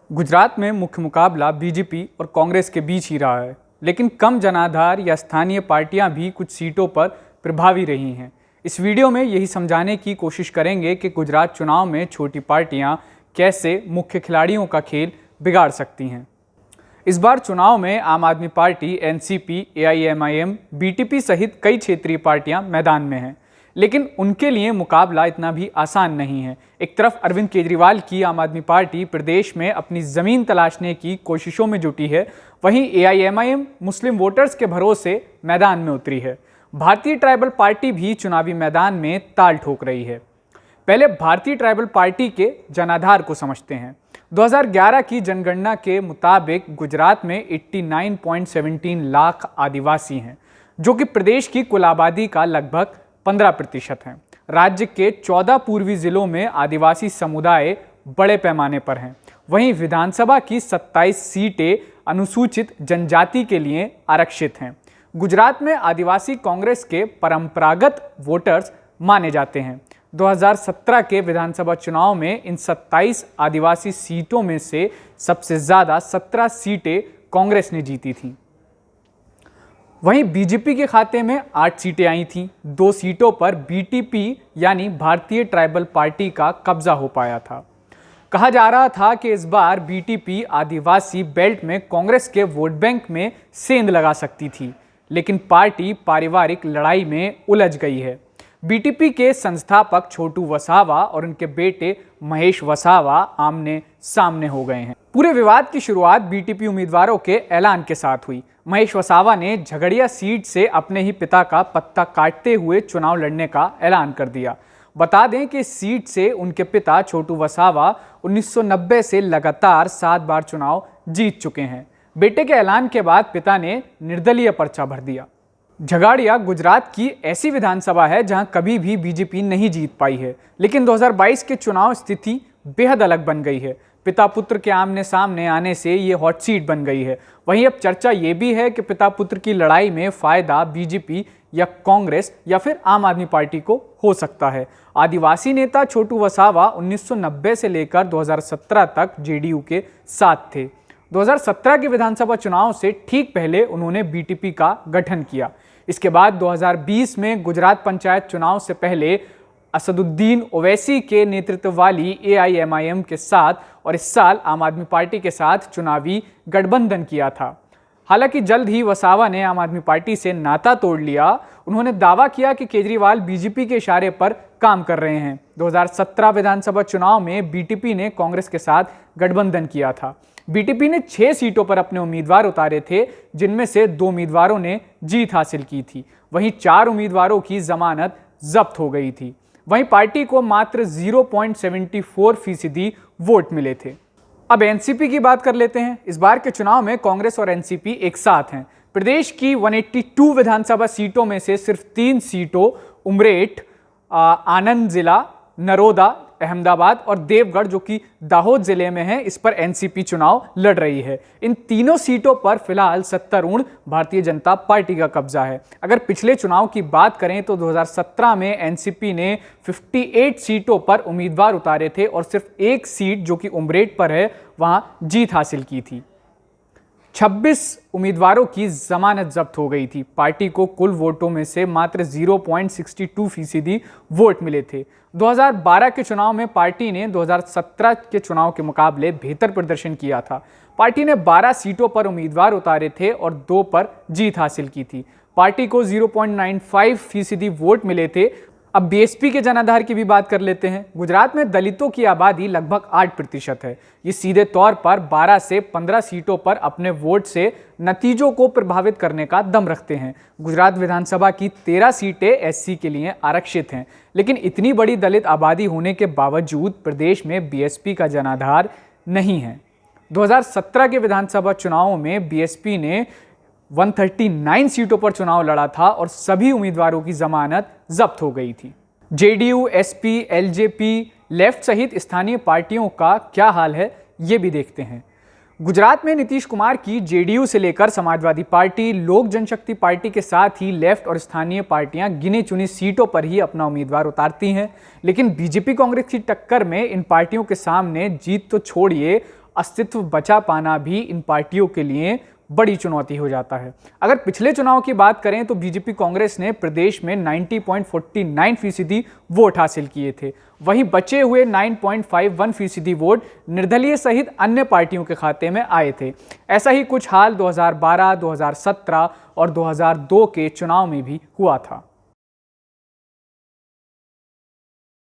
गुजरात में मुख्य मुकाबला बीजेपी और कांग्रेस के बीच ही रहा है, लेकिन कम जनाधार या स्थानीय पार्टियां भी कुछ सीटों पर प्रभावी रही हैं। इस वीडियो में यही समझाने की कोशिश करेंगे कि गुजरात चुनाव में छोटी पार्टियां कैसे मुख्य खिलाड़ियों का खेल बिगाड़ सकती हैं। इस बार चुनाव में आम आदमी पार्टी, एनसीपी, एआईएमआईएम, बीटीपी सहित कई क्षेत्रीय पार्टियां मैदान में हैं, लेकिन उनके लिए मुकाबला इतना भी आसान नहीं है। एक तरफ अरविंद केजरीवाल की आम आदमी पार्टी प्रदेश में अपनी जमीन तलाशने की कोशिशों में जुटी है, वहीं एआईएमआईएम मुस्लिम वोटर्स के भरोसे मैदान में उतरी है। भारतीय ट्राइबल पार्टी भी चुनावी मैदान में ताल ठोक रही है। पहले भारतीय ट्राइबल पार्टी के जनाधार को समझते हैं। 2011 की जनगणना के मुताबिक गुजरात में 89.17 लाख आदिवासी हैं, जो कि प्रदेश की कुल आबादी का लगभग 15% हैं। राज्य के 14 पूर्वी जिलों में आदिवासी समुदाय बड़े पैमाने पर हैं। वहीं विधानसभा की 27 सीटें अनुसूचित जनजाति के लिए आरक्षित हैं। गुजरात में आदिवासी कांग्रेस के परंपरागत वोटर्स माने जाते हैं। 2017 के विधानसभा चुनाव में इन 27 आदिवासी सीटों में से सबसे ज्यादा 17 सीटें कांग्रेस ने जीती थीं। वहीं बीजेपी के खाते में 8 सीटें आई थीं। 2 सीटों पर बीटीपी यानी भारतीय ट्राइबल पार्टी का कब्जा हो पाया था। कहा जा रहा था कि इस बार बीटीपी आदिवासी बेल्ट में कांग्रेस के वोट बैंक में सेंध लगा सकती थी, लेकिन पार्टी पारिवारिक लड़ाई में उलझ गई है। बीटीपी के संस्थापक छोटू वसावा और उनके बेटे महेश वसावा आमने सामने हो गए हैं। पूरे विवाद की शुरुआत बीटीपी उम्मीदवारों के ऐलान के साथ हुई। महेश वसावा ने झगड़िया सीट से अपने ही पिता का पत्ता काटते हुए चुनाव लड़ने का ऐलान कर दिया। बता दें कि इस सीट से उनके पिता छोटू वसावा 1990 से लगातार 7 बार चुनाव जीत चुके हैं। बेटे के ऐलान के बाद पिता ने निर्दलीय पर्चा भर दिया। झगाड़िया गुजरात की ऐसी विधानसभा है जहां कभी भी बीजेपी नहीं जीत पाई है, लेकिन 2022 के चुनाव स्थिति बेहद अलग बन गई है। पिता पुत्र के आमने सामने आने से ये हॉट सीट बन गई है। वहीं अब चर्चा ये भी है कि पिता पुत्र की लड़ाई में फायदा बीजेपी या कांग्रेस या फिर आम आदमी पार्टी को हो सकता है। आदिवासी नेता छोटू वसावा 1990 से लेकर 2017 तक जेडीयू के साथ थे। 2017 के विधानसभा चुनाव से ठीक पहले उन्होंने बीटीपी का गठन किया। इसके बाद 2020 में गुजरात पंचायत चुनाव से पहले असदुद्दीन ओवैसी के नेतृत्व वाली एआईएमआईएम के साथ और इस साल आम आदमी पार्टी के साथ चुनावी गठबंधन किया था। हालांकि जल्द ही वसावा ने आम आदमी पार्टी से नाता तोड़ लिया। उन्होंने दावा किया कि केजरीवाल बीजेपी के इशारे पर काम कर रहे हैं। 2017 विधानसभा चुनाव में बीटीपी ने कांग्रेस के साथ गठबंधन किया था। बीटीपी ने 6 सीटों पर अपने उम्मीदवार उतारे थे, जिनमें से 2 उम्मीदवारों ने जीत हासिल की थी। वहीं 4 उम्मीदवारों की जमानत जब्त हो गई थी। वहीं पार्टी को मात्र 0.74% वोट मिले थे। अब एनसीपी की बात कर लेते हैं। इस बार के चुनाव में कांग्रेस और एनसीपी एक साथ हैं। प्रदेश की 182 विधानसभा सीटों में से सिर्फ 3 सीटों उमरेठ, आनंद जिला, नरोदा, अहमदाबाद और देवगढ़ जो कि दाहोद जिले में है, इस पर एनसीपी चुनाव लड़ रही है। इन तीनों सीटों पर फिलहाल सत्तारूढ़ भारतीय जनता पार्टी का कब्जा है। अगर पिछले चुनाव की बात करें तो 2017 में एनसीपी ने 58 सीटों पर उम्मीदवार उतारे थे और सिर्फ 1 सीट जो कि उमरेठ पर है वहां जीत हासिल की थी। 26 उम्मीदवारों की जमानत जब्त हो गई थी। पार्टी को कुल वोटों में से मात्र 0.62% वोट मिले थे। 2012 के चुनाव में पार्टी ने 2017 के चुनाव के मुकाबले बेहतर प्रदर्शन किया था। पार्टी ने 12 सीटों पर उम्मीदवार उतारे थे और 2 पर जीत हासिल की थी। पार्टी को 0.95% वोट मिले थे। अब बीएसपी के जनाधार की भी बात कर लेते हैं। गुजरात में दलितों की आबादी लगभग 8% है। ये सीधे तौर पर 12 से 15 सीटों पर अपने वोट से नतीजों को प्रभावित करने का दम रखते हैं। गुजरात विधानसभा की 13 सीटें एससी के लिए आरक्षित हैं, लेकिन इतनी बड़ी दलित आबादी होने के बावजूद प्रदेश में बीएसपी का जनाधार नहीं है। 2017 के विधानसभा चुनावों में बीएसपी ने 139 सीटों पर चुनाव लड़ा था और सभी उम्मीदवारों की जमानत जब्त हो गई थी। जेडीयू, एसपी, एलजेपी, लेफ्ट सहित स्थानीय पार्टियों का क्या हाल है, ये भी देखते हैं। गुजरात में नीतीश कुमार की जेडीयू से लेकर समाजवादी पार्टी, लोक जनशक्ति पार्टी के साथ ही लेफ्ट और स्थानीय पार्टियां गिनी चुनी सीटों पर ही अपना उम्मीदवार उतारती हैं, लेकिन बीजेपी कांग्रेस की टक्कर में इन पार्टियों के सामने जीत तो छोड़िए, अस्तित्व बचा पाना भी इन पार्टियों के लिए बड़ी चुनौती हो जाता है। अगर पिछले चुनाव की बात करें तो बीजेपी कांग्रेस ने प्रदेश में 90.49% वोट हासिल किए थे। वहीं बचे हुए 9.51% वोट निर्दलीय सहित अन्य पार्टियों के खाते में आए थे। ऐसा ही कुछ हाल 2012, 2017 और 2002 के चुनाव में भी हुआ था।